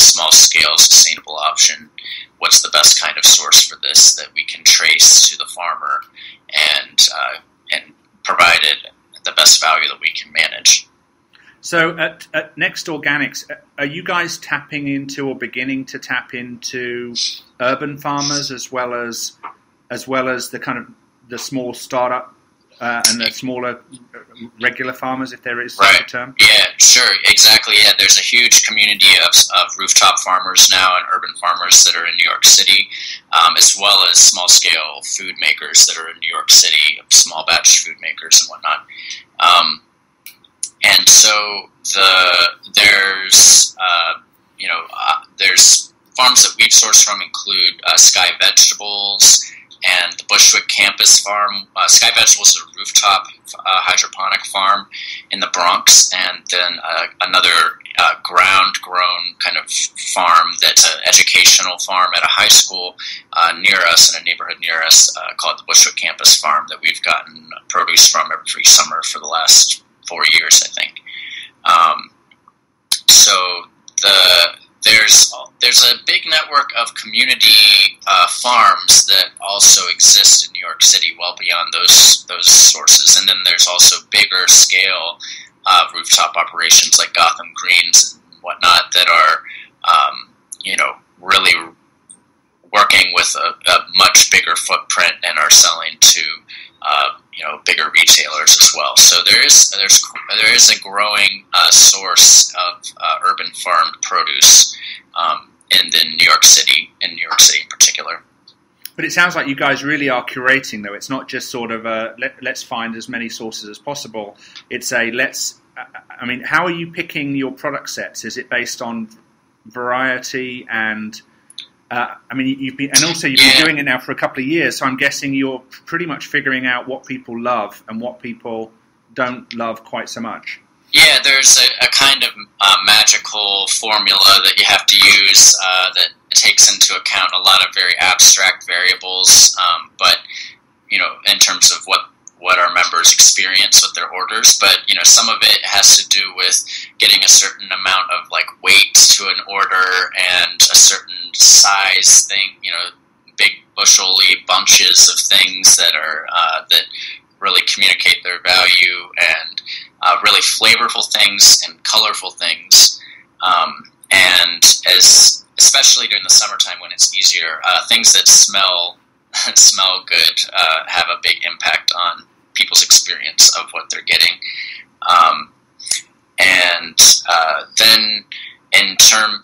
small-scale sustainable option, what's the best kind of source for this that we can trace to the farmer and provide it the best value that we can manage. So at Nextdoorganics, are you guys tapping into or beginning to tap into urban farmers as well as the kind of the small startup and the smaller regular farmers, if there is such a term? Yeah, sure, exactly. Yeah, there's a huge community of rooftop farmers now and urban farmers that are in New York City, as well as small-scale food makers that are in New York City, small batch food makers and whatnot. And so there's farms that we've sourced from include Sky Vegetables and the Bushwick Campus Farm. Sky Vegetables is a rooftop hydroponic farm in the Bronx, and then another ground-grown kind of farm that's an educational farm at a high school near us, in a neighborhood near us, called the Bushwick Campus Farm, that we've gotten produce from every summer for the last 4 years, I think. So there's a big network of community farms that also exist in New York City, well beyond those sources. And then there's also bigger scale rooftop operations like Gotham Greens and whatnot that are, really working with a much bigger footprint and are selling to bigger retailers as well. So there is a growing source of urban farmed produce in New York City in particular. But it sounds like you guys really are curating, though. It's not just sort of let's find as many sources as possible. It's how are you picking your product sets? Is it based on variety and you've been doing it now for a couple of years, so I'm guessing you're pretty much figuring out what people love and what people don't love quite so much. Yeah, there's a kind of magical formula that you have to use that takes into account a lot of very abstract variables, but in terms of what our members experience with their orders. But some of it has to do with getting a certain amount of weight to an order and a certain size thing, big bushel-y bunches of things that are that really communicate their value, and really flavorful things and colorful things, and especially during the summertime when it's easier, things that smell good have a big impact on people's experience of what they're getting. Then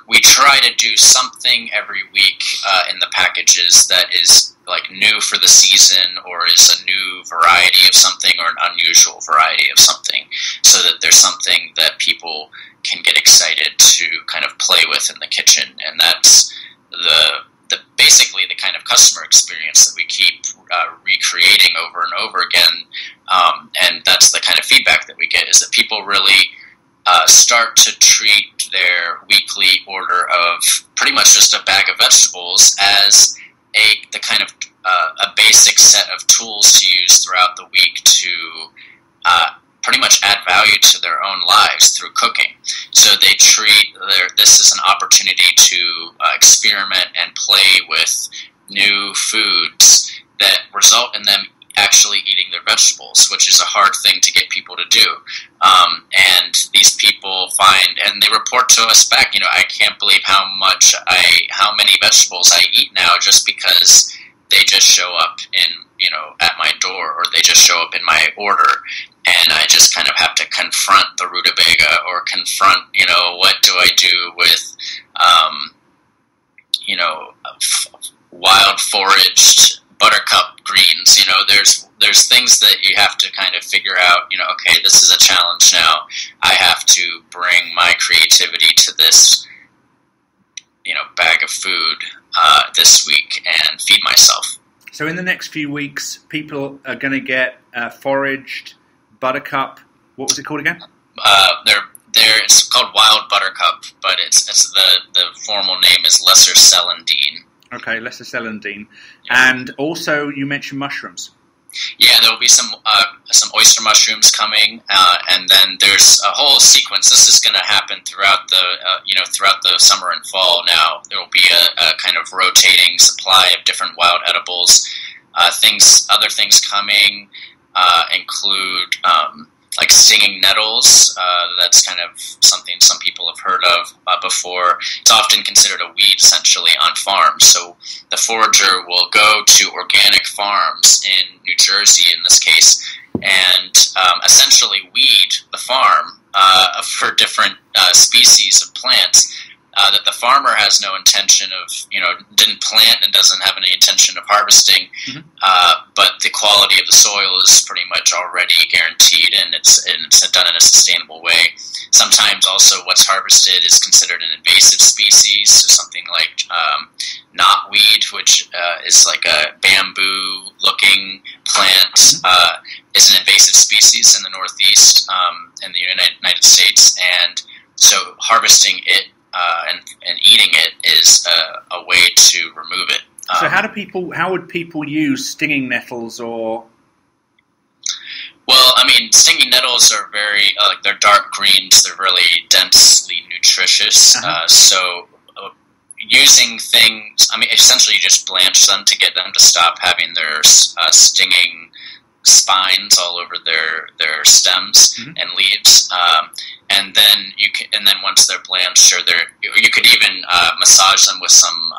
we try to do something every week in the packages that is new for the season, or is a new variety of something, or an unusual variety of something, so that there's something that people can get excited to kind of play with in the kitchen. And that's basically the kind of customer experience that we keep recreating over and over again. And that's the kind of feedback that we get, is that people really start to treat their weekly order of pretty much just a bag of vegetables as the kind of a basic set of tools to use throughout the week to pretty much add value to their own lives through cooking. So they treat this as an opportunity to experiment and play with new foods that result in them actually eating their vegetables, which is a hard thing to get people to do. And these people and they report to us back, I can't believe how many vegetables I eat now, just because they just show up at my door, or they just show up in my order, and I just kind of have to confront the rutabaga, or confront, what do I do with, wild foraged buttercup greens. There's things that you have to kind of figure out, okay, this is a challenge now. I have to bring my creativity to this, bag of food this week and feed myself. So in the next few weeks, people are going to get foraged buttercup. What was it called again? It's called wild buttercup, but it's the formal name is lesser celandine. Okay, lesser celandine. Yeah. And also you mentioned mushrooms. Yeah, there will be some oyster mushrooms coming, and then there's a whole sequence. This is going to happen throughout the throughout the summer and fall. Now there will be a kind of rotating supply of different wild edibles. Other things coming include like stinging nettles. That's kind of something some people have heard of before. It's often considered a weed, essentially, on farms. So the forager will go to organic farms in New Jersey, in this case, and essentially weed the farm for different species of plants that the farmer has no intention of, didn't plant and doesn't have any intention of harvesting, but the quality of the soil is pretty much already guaranteed, and it's done in a sustainable way. Sometimes also what's harvested is considered an invasive species, so something like knotweed, which is like a bamboo-looking plant, is an invasive species in the Northeast in the United States, and so harvesting it and eating it is a way to remove it. So how would people use stinging nettles or? Well, I mean, stinging nettles are very they're dark greens. They're really densely nutritious. So using things, I mean, essentially you just blanch them to get them to stop having their stinging spines all over their stems and leaves, and then once they're blanched, you could even massage them with some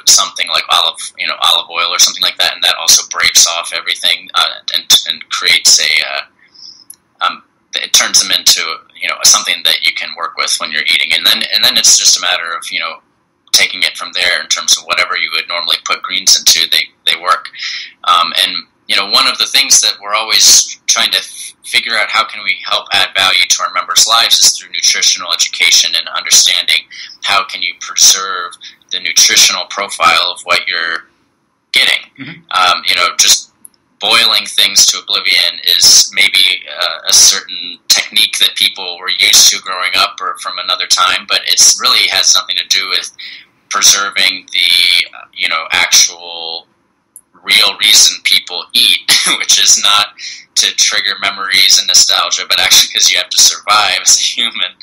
something like olive oil or something like that, and that also breaks off everything and creates it turns them into something that you can work with when you're eating, and then it's just a matter of taking it from there in terms of whatever you would normally put greens into. They work, and one of the things that we're always trying to figure out how can we help add value to our members' lives is through nutritional education and understanding how can you preserve the nutritional profile of what you're getting. Just boiling things to oblivion is maybe a certain technique that people were used to growing up or from another time, but it's really has nothing to do with preserving the actual real reason people eat, which is not to trigger memories and nostalgia, but actually because you have to survive as a human,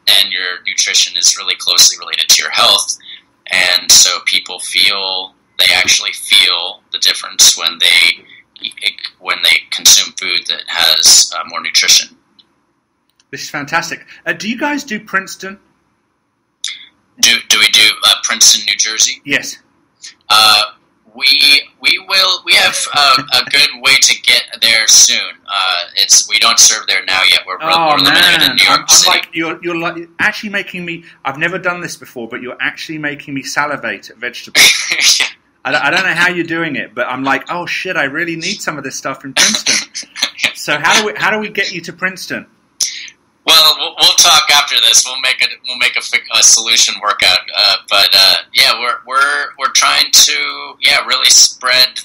and your nutrition is really closely related to your health. And so people actually feel the difference when they consume food that has more nutrition. This is fantastic. Do you guys do Princeton? Do we do Princeton, New Jersey? Yes. We have a good way to get there soon. We don't serve there now yet. We're limited in New York City. You're like actually making me. I've never done this before, but you're actually making me salivate at vegetables. Yeah. I don't know how you're doing it, but I'm like, oh shit, I really need some of this stuff in Princeton. So how do we get you to Princeton? Well, we'll talk after this. We'll make a solution work out. But we're trying to really spread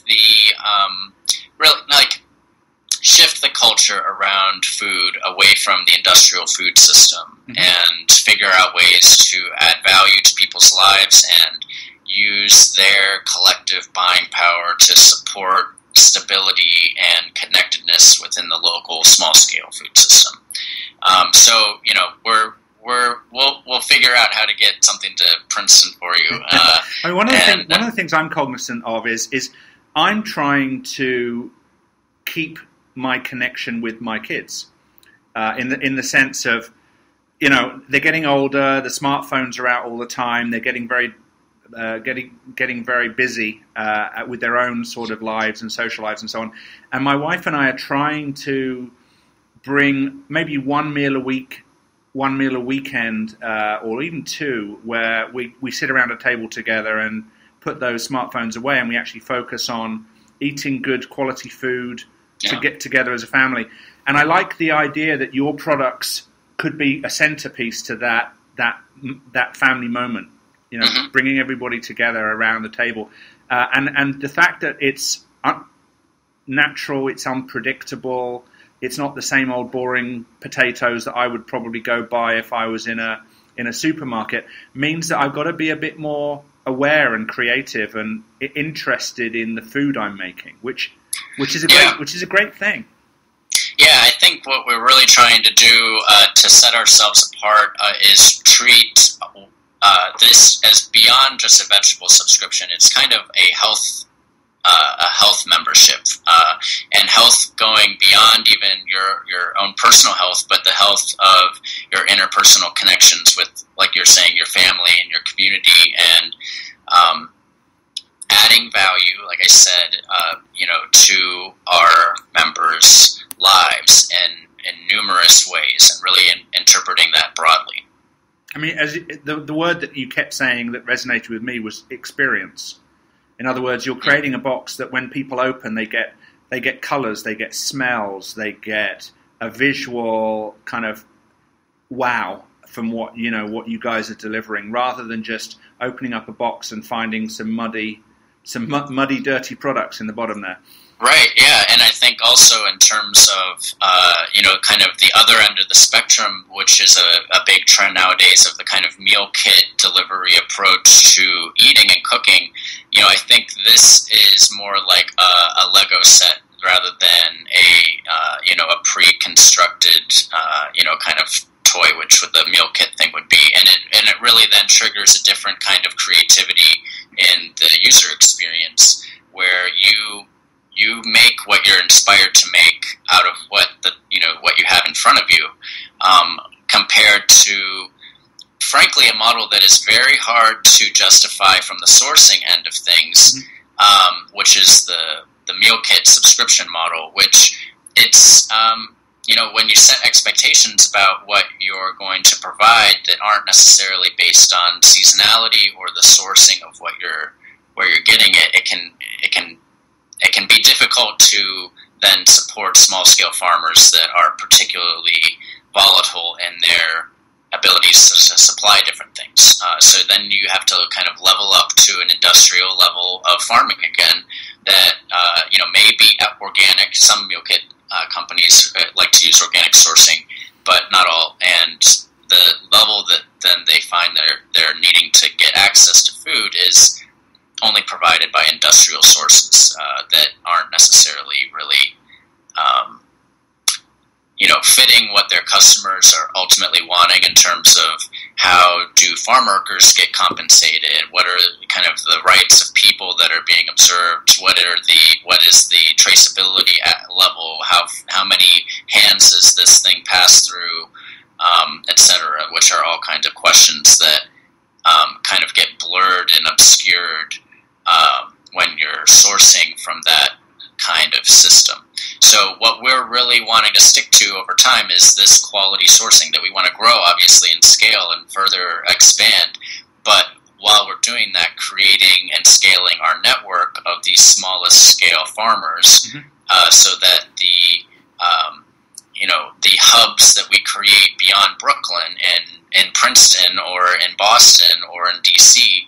shift the culture around food away from the industrial food system and figure out ways to add value to people's lives and use their collective buying power to support stability and connectedness within the local small-scale food system. We'll figure out how to get something to Princeton for you. One of the things I'm cognizant of is I'm trying to keep my connection with my kids in the sense of they're getting older, the smartphones are out all the time, they're getting very busy with their own sort of lives and social lives and so on. And my wife and I are trying to bring maybe one meal a weekend, or even two, where we sit around a table together and put those smartphones away, and we actually focus on eating good quality food to get together as a family. And I like the idea that your products could be a centerpiece to that family moment. Bringing everybody together around the table, and the fact that it's natural, it's unpredictable. It's not the same old boring potatoes that I would probably go buy if I was in a supermarket, means that I've got to be a bit more aware and creative and interested in the food I'm making, which which is a great thing. Yeah, I think what we're really trying to do to set ourselves apart is treat this as beyond just a vegetable subscription. It's kind of a health membership, and health going beyond even your own personal health, but the health of your interpersonal connections with, like you're saying, your family and your community, and adding value, like I said, to our members' lives in numerous ways, and really interpreting that broadly. I mean, the word that you kept saying that resonated with me was experience. In other words, you're creating a box that when people open, they get colors, they get smells, they get a visual kind of wow from what you guys are delivering, rather than just opening up a box and finding some muddy, dirty products in the bottom there. Right, yeah, and I think also in terms of, kind of the other end of the spectrum, which is a big trend nowadays of the kind of meal kit delivery approach to eating and cooking, I think this is more like a Lego set rather than a pre-constructed, kind of toy, which what the meal kit thing would be. And it really then triggers a different kind of creativity in the user experience, where you make what you're inspired to make out of what you have in front of you, compared to, frankly, a model that is very hard to justify from the sourcing end of things, which is the meal kit subscription model, which it's, when you set expectations about what you're going to provide that aren't necessarily based on seasonality or the sourcing of where you're getting it, it can be difficult to then support small-scale farmers that are particularly volatile in their abilities to supply different things. So then you have to kind of level up to an industrial level of farming again that, may be organic. Some meal kit companies like to use organic sourcing, but not all. And the level that then they find they're needing to get access to food is only provided by industrial sources that aren't necessarily really, fitting what their customers are ultimately wanting in terms of how do farm workers get compensated, what are kind of the rights of people that are being observed, what is the traceability level, how many hands does this thing pass through, etc., which are all kinds of questions that kind of get blurred and obscured when you're sourcing from that kind of system. So what we're really wanting to stick to over time is this quality sourcing that we want to grow, obviously, and scale and further expand. But while we're doing that, creating and scaling our network of these smallest scale farmers, so that the hubs that we create beyond Brooklyn and in Princeton or in Boston or in DC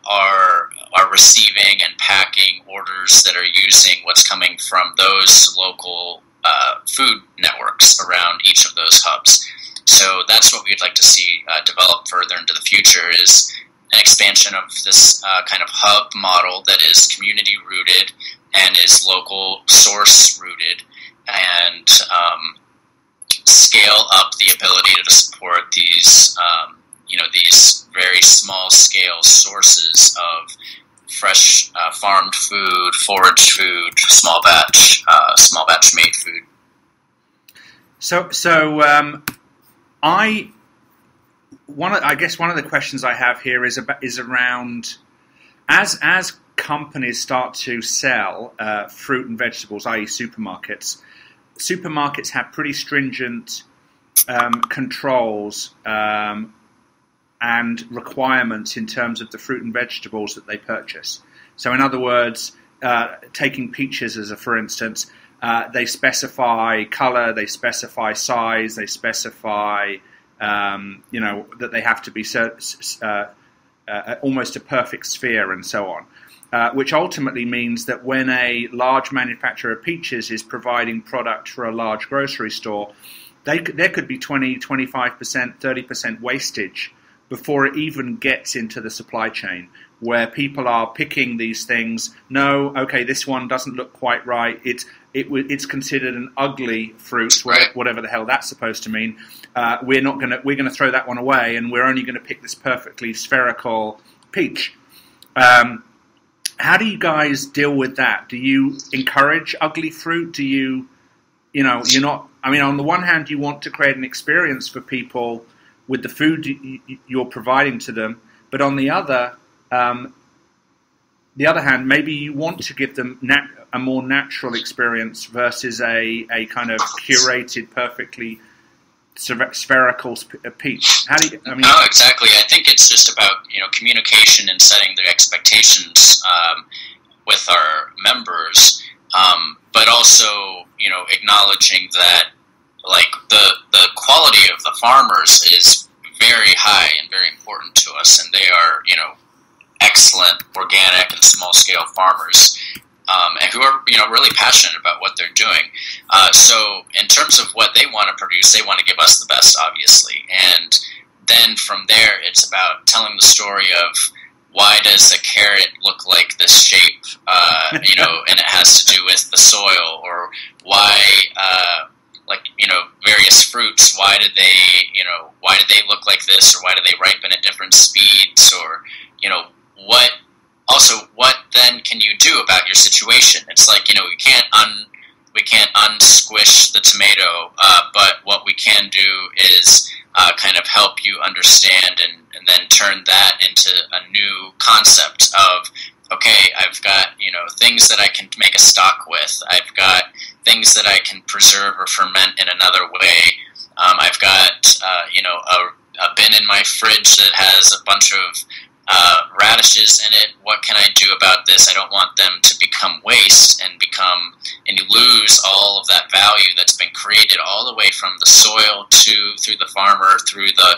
are receiving and packing orders that are using what's coming from those local food networks around each of those hubs. So that's what we'd like to see develop further into the future, is an expansion of this kind of hub model that is community rooted and is local source rooted, and scale up the ability to support these these very small scale sources of fresh farmed food, foraged food, small batch made food. I guess one of the questions I have here is around as companies start to sell fruit and vegetables, i.e. supermarkets. Supermarkets have pretty stringent controls and requirements in terms of the fruit and vegetables that they purchase. So in other words, taking peaches as for instance, they specify color, they specify size, they specify that they have to be almost a perfect sphere and so on. Which ultimately means that when a large manufacturer of peaches is providing product for a large grocery store, there could be 20, 25%, 30% wastage before it even gets into the supply chain, where people are picking these things. No, okay, this one doesn't look quite right. It's considered an ugly fruit, whatever the hell that's supposed to mean. We're gonna throw that one away, and we're only going to pick this perfectly spherical peach. How do you guys deal with that? Do you encourage ugly fruit? Do you're not? I mean, on the one hand, you want to create an experience for people with the food you're providing to them, but on the other hand, maybe you want to give them a more natural experience versus a kind of curated, perfectly spherical peach. How do you? I mean, no, exactly. I think it's just about communication and setting the expectations with our members, but also acknowledging that like the quality of the farmers is very high and very important to us, and they are excellent organic and small scale farmers. And who are really passionate about what they're doing. So in terms of what they want to produce, they want to give us the best, obviously. And then from there, it's about telling the story of why does a carrot look like this shape, and it has to do with the soil, or why, various fruits. Why did they look like this, or why do they ripen at different speeds, or what. Also, what then can you do about your situation? It's like, we can't unsquish the tomato, but what we can do is kind of help you understand and then turn that into a new concept of, okay, I've got, things that I can make a stock with. I've got things that I can preserve or ferment in another way. I've got, a bin in my fridge that has a bunch of radishes in it. What can I do about this? I don't want them to become waste and you lose all of that value that's been created all the way from the soil through the farmer, through the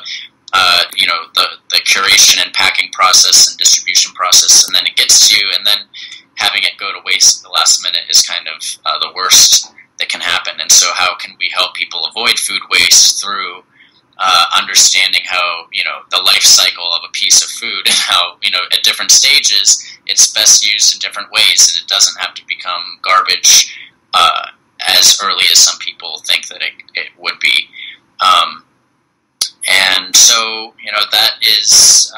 the curation and packing process and distribution process, and then it gets to you, and then having it go to waste at the last minute is kind of the worst that can happen. And so how can we help people avoid food waste through understanding how the life cycle of a piece of food, and how at different stages it's best used in different ways, and it doesn't have to become garbage as early as some people think that it would be. And so that is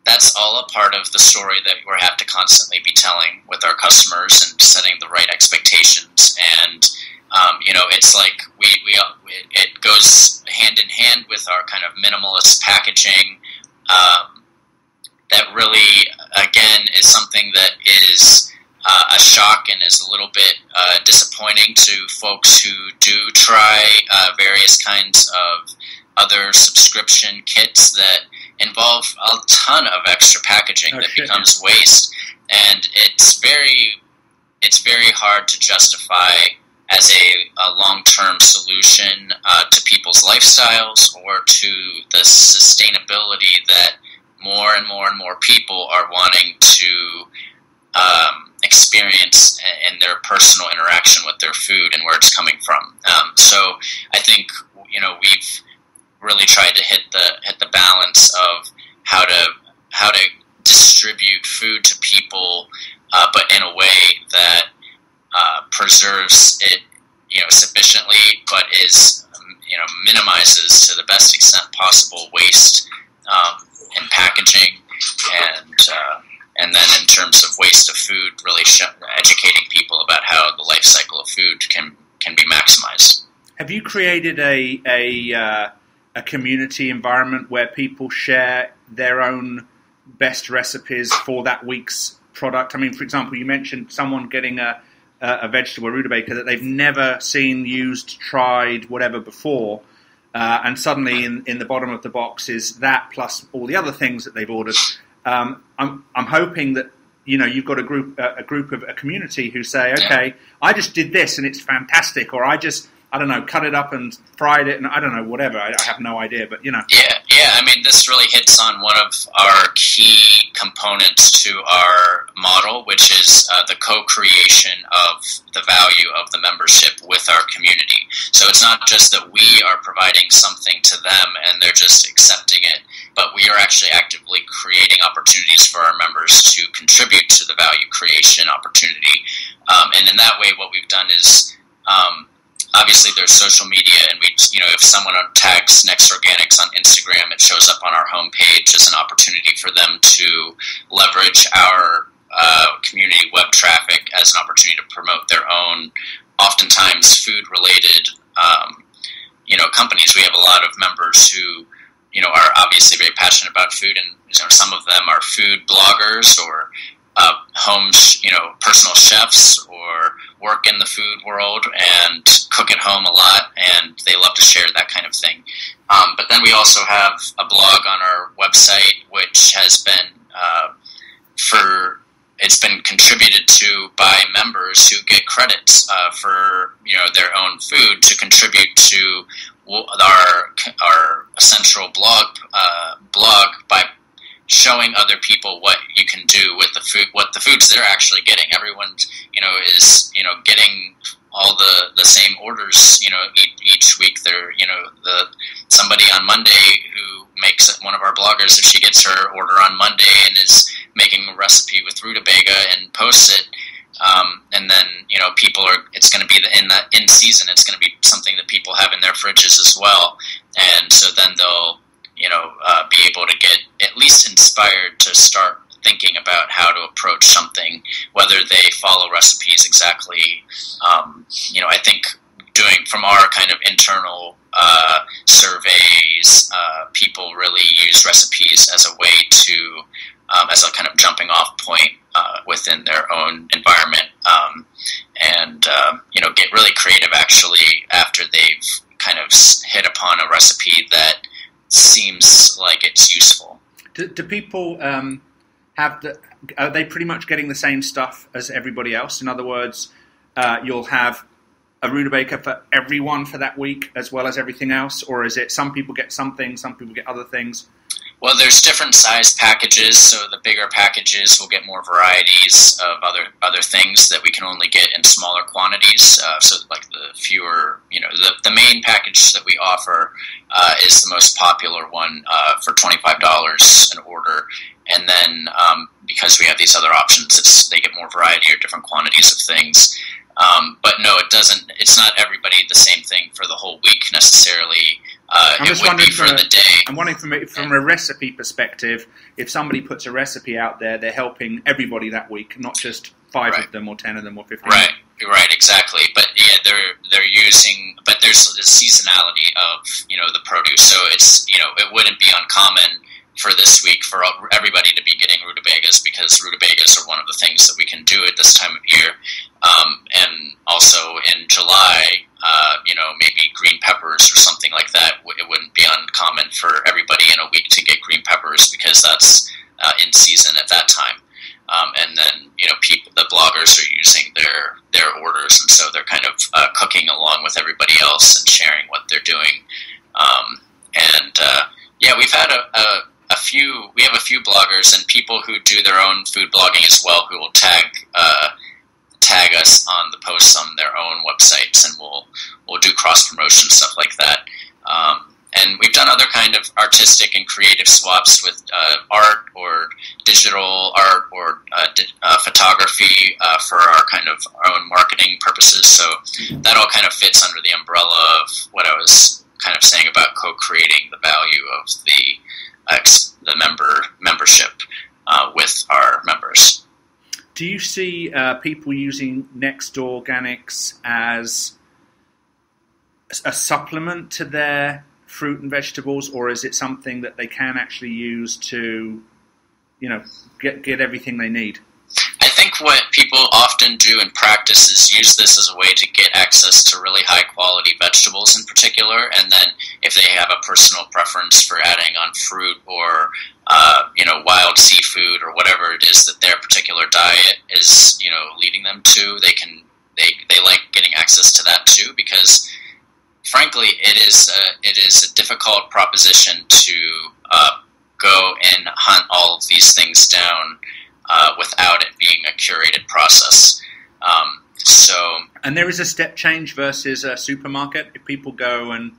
that's all a part of the story that we have to constantly be telling with our customers and setting the right expectations. And it's like it goes hand in hand with our kind of minimalist packaging. That really, again, is something that is a shock and is a little bit disappointing to folks who do try various kinds of other subscription kits that involve a ton of extra packaging becomes waste, and it's very hard to justify as a long-term solution to people's lifestyles or to the sustainability that more and more and more people are wanting to experience in their personal interaction with their food and where it's coming from. So I think we've really tried to hit the balance of how to distribute food to people, but in a way that preserves it sufficiently, but is minimizes to the best extent possible waste in packaging, and then in terms of waste of food, really educating people about how the life cycle of food can be maximized. Have you created a community environment where people share their own best recipes for that week's product? I mean, for example, you mentioned someone getting a vegetable rutabaga that they've never seen, used, tried, whatever before, and suddenly in the bottom of the box is that plus all the other things that they've ordered. I'm hoping that you've got a community who say, okay, I just did this and it's fantastic, or I don't know, cut it up and fried it, and I don't know, whatever. I have no idea, but Yeah. I mean, this really hits on one of our key components to our model, which is the co-creation of the value of the membership with our community. So it's not just that we are providing something to them and they're just accepting it, but we are actually actively creating opportunities for our members to contribute to the value creation opportunity. And in that way, what we've done is, obviously there's social media, and if someone tags Nextdoorganics on Instagram, it shows up on our homepage as an opportunity for them to leverage our community web traffic as an opportunity to promote their own, oftentimes food-related, companies. We have a lot of members who, are obviously very passionate about food, and some of them are food bloggers or homes, personal chefs, or work in the food world and cook at home a lot, and they love to share that kind of thing. But then we also have a blog on our website, which has been it's been contributed to by members who get credits for their own food to contribute to our central blog by showing other people what you can do with the food, what the foods they're actually getting. Everyone, is getting all the same orders. Each week. They're somebody on Monday who makes it, one of our bloggers, if she gets her order on Monday and is making a recipe with rutabaga and posts it, and then people are. It's going to be in season. It's going to be something that people have in their fridges as well, and so then they'll be able to get at least inspired to start thinking about how to approach something, whether they follow recipes exactly. I think doing from our kind of internal surveys, people really use recipes as a way to, as a kind of jumping off point within their own environment, and get really creative actually after they've kind of hit upon a recipe that seems like it's useful. Do people are they pretty much getting the same stuff as everybody else? In other words, you'll have a rutabaga for everyone for that week as well as everything else, or is it some people get something, some people get other things? Well, there's different size packages, so the bigger packages will get more varieties of other things that we can only get in smaller quantities. So like the fewer, the main package that we offer is the most popular one for $25 an order. And then because we have these other options, they get more variety or different quantities of things. But no, it doesn't. It's not everybody the same thing for the whole week necessarily. It would be for the day. I'm wondering from a recipe perspective, if somebody puts a recipe out there, they're helping everybody that week, not just 5 of them or 10 of them or 15. Right, exactly. But yeah, they're using. But there's the seasonality of the produce, so it's it wouldn't be uncommon for this week for everybody to be getting rutabagas, because rutabagas are one of the things that we can do at this time of year. And also in July, maybe green peppers or something like that. It wouldn't be uncommon for everybody in a week to get green peppers, because that's in season at that time. And then the bloggers are using their orders, and so they're kind of cooking along with everybody else and sharing what they're doing. We've had we have a few bloggers and people who do their own food blogging as well, who will tag us on the posts on their own websites, and we'll do cross promotion stuff like that. And we've done other kind of artistic and creative swaps with art or digital art or photography for our kind of our own marketing purposes. So that all kind of fits under the umbrella of what I was kind of saying about co-creating the value of the membership with our members. Do you see people using Nextdoorganics as a supplement to their fruit and vegetables, or is it something that they can actually use to, get everything they need? I think what people often do in practice is use this as a way to get access to really high quality vegetables in particular, and then if they have a personal preference for adding on fruit or wild seafood or whatever it is that their particular diet is leading them to, they like getting access to that too, because frankly it is a difficult proposition to go and hunt all of these things down without it being a curated process. And there is a step change versus a supermarket if people go and...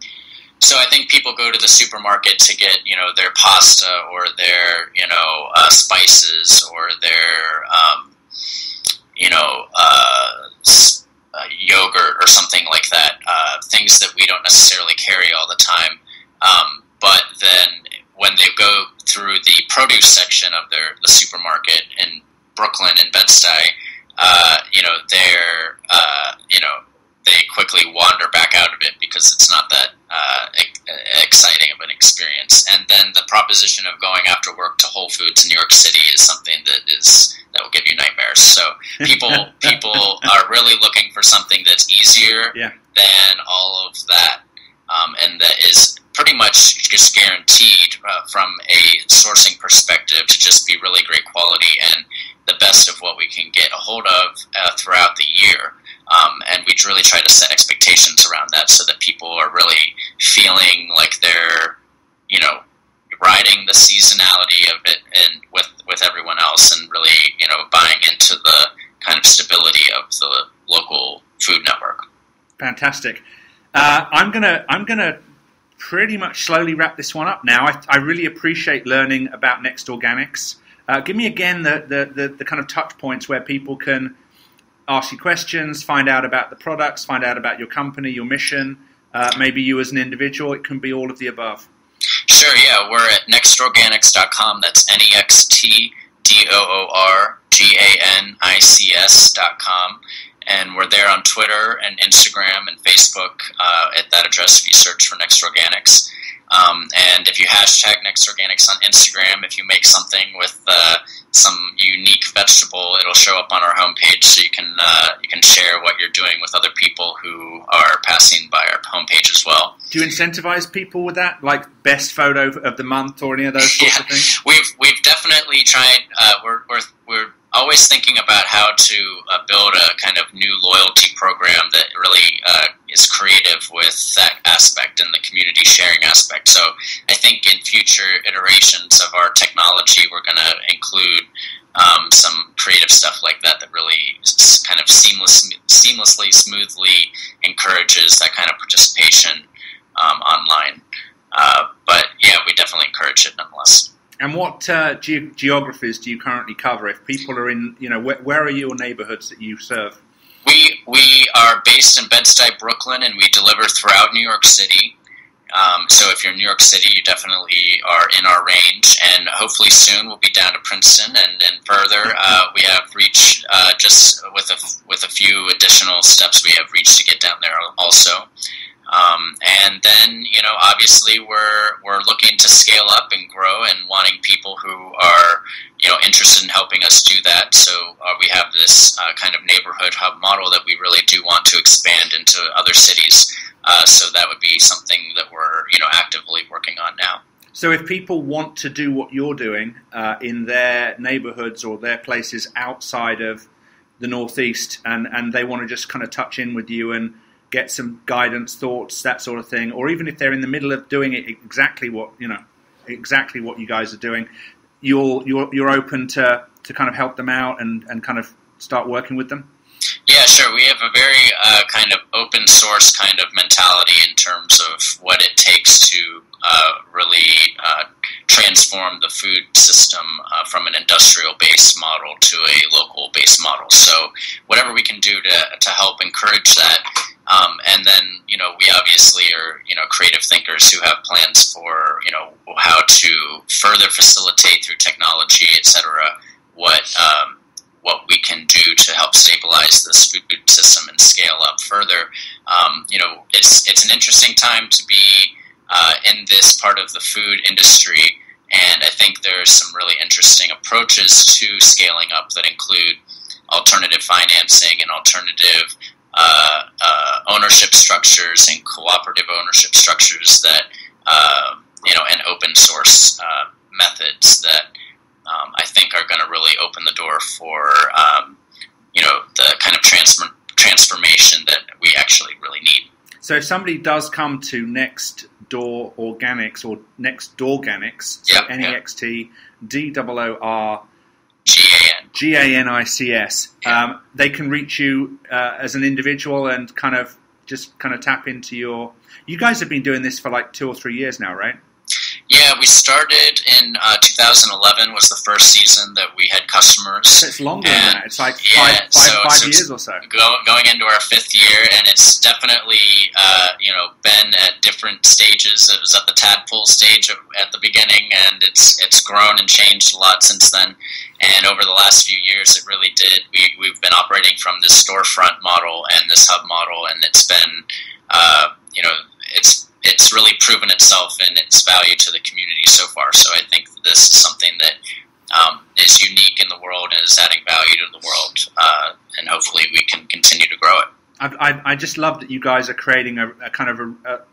So I think people go to the supermarket to get, their pasta or their, spices or their, yogurt or something like that. Things that we don't necessarily carry all the time. But then when they go through the produce section of the supermarket in Brooklyn and Bed-Stuy, they quickly wander back out of it because it's not that exciting of an experience. And then the proposition of going after work to Whole Foods in New York City is something that will give you nightmares. So people are really looking for something that's easier than all of that, and that is pretty much just guaranteed from a sourcing perspective to just be really great quality and the best of what we can get a hold of throughout the year. And we really try to set expectations around that so that people are really feeling like they're, riding the seasonality of it and with everyone else and really, buying into the kind of stability of the local food network. Fantastic. I'm gonna pretty much slowly wrap this one up now. I really appreciate learning about Nextdoorganics. Give me again the kind of touch points where people can ask you questions, find out about the products, find out about your company, your mission, maybe you as an individual. It can be all of the above. Sure, yeah. We're at nextdoorganics.com. That's nextdoorganics.com. And we're there on Twitter and Instagram and Facebook at that address if you search for Nextdoorganics. And if you hashtag Nextdoorganics on Instagram, if you make something with some unique vegetable, it'll show up on our homepage, so you can share what you're doing with other people who are passing by our homepage as well. Do you incentivize people with that, like best photo of the month or any of those sorts of things? We've definitely tried. We're always thinking about how to build a kind of new loyalty program that really is creative with that aspect and the community sharing aspect. So I think in future iterations of our technology, we're going to include some creative stuff like that really kind of seamlessly, smoothly encourages that kind of participation online. But yeah, we definitely encourage it nonetheless. And what geographies do you currently cover? If people are in, where are your neighborhoods that you serve? We are based in Bed-Stuy, Brooklyn, and we deliver throughout New York City. So if you're in New York City, you definitely are in our range, and hopefully soon we'll be down to Princeton and further. We have reached just with a few additional steps. We have reached to get down there also. And then, obviously we're looking to scale up and grow and wanting people who are, interested in helping us do that. So we have this kind of neighborhood hub model that we really do want to expand into other cities. So that would be something that we're, actively working on now. So if people want to do what you're doing in their neighborhoods or their places outside of the Northeast and they want to just kind of touch in with you and get some guidance, thoughts, that sort of thing, or even if they're in the middle of doing it exactly what you guys are doing, you're open to kind of help them out and kind of start working with them? Yeah, sure. We have a very kind of open source kind of mentality in terms of what it takes to really transform the food system from an industrial-based model to a local-based model. So whatever we can do to help encourage that. And then, we obviously are, creative thinkers who have plans for, how to further facilitate through technology, et cetera, what we can do to help stabilize this food system and scale up further. It's an interesting time to be in this part of the food industry, and I think there's some really interesting approaches to scaling up that include alternative financing and alternative ownership structures and cooperative ownership structures that, and open source methods that I think are going to really open the door for, the kind of transformation that we actually really need. So if somebody does come to Nextdoorganics or Nextdoorganics, so yep, NEXTDOORGANICS, Ganics. Yeah. They can reach you as an individual and kind of tap into your. You guys have been doing this for like 2 or 3 years now, right? Yeah, we started in 2011 was the first season that we had customers. So it's longer than that. It's like five years or so. Going into our 5th year, and it's definitely been at different stages. It was at the tadpole stage at the beginning, and it's grown and changed a lot since then. And over the last few years, it really did. We've been operating from this storefront model and this hub model, and it's been it's really proven itself and its value to the community so far. So I think this is something that is unique in the world and is adding value to the world, and hopefully we can continue to grow it. I just love that you guys are creating a kind of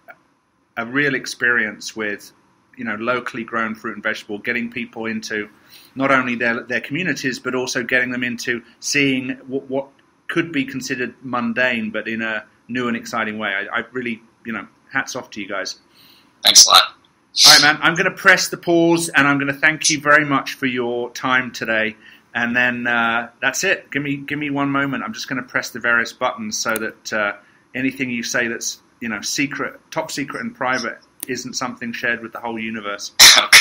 a real experience with locally grown fruit and vegetable, getting people into not only their communities but also getting them into seeing what could be considered mundane but in a new and exciting way. I really hats off to you guys. Thanks a lot. All right, man. I'm going to press the pause, and I'm going to thank you very much for your time today. And then that's it. Give me one moment. I'm just going to press the various buttons so that anything you say that's secret, top secret, and private isn't something shared with the whole universe. Okay.